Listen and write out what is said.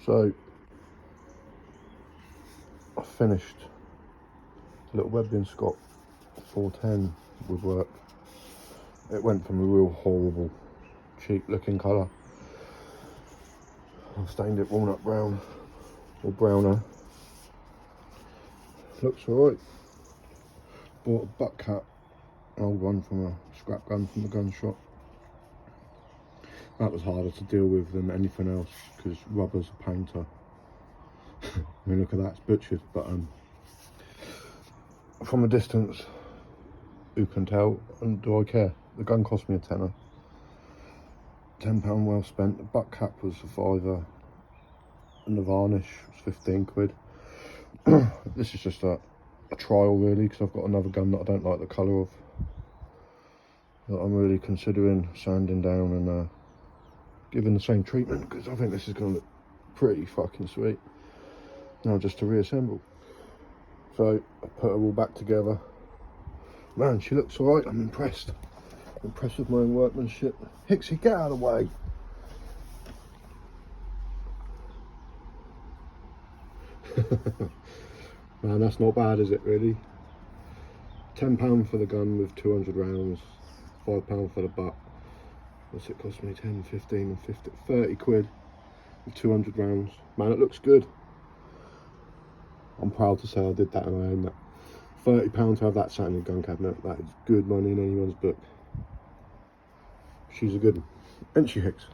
So I finished a little Webley Scott 410 woodwork. It went from a real horrible, cheap looking colour. I've stained it walnut brown or browner. Looks alright. Bought a butt cap, an old one from a scrap gun from the gun shop. That was harder to deal with than anything else because rubber's a painter. I mean, look at that, it's butchered, but from a distance, who can tell, and do I care? The gun cost me a tenner. £10 well spent. The butt cap was a fiver, and the varnish was 15 quid. This is just a trial really, because I've got another gun that I don't like the colour of, that I'm really considering sanding down and giving the same treatment, because I think this is going to look pretty fucking sweet. Now just to reassemble. So I put her all back together. Man, she looks alright. I'm impressed. Impressed with my own workmanship. Hicksy, get out of the way. Man, that's not bad, is it really? £10 for the gun with 200 rounds, £5 for the butt. What's it cost me? 10, 15 and 50, 30 quid with 200 rounds. Man, it looks good. I'm proud to say I did that and I own that. £30 to have that sat in your gun cabinet. That is good money in anyone's book. She's a good one. Ain't she, Hicks?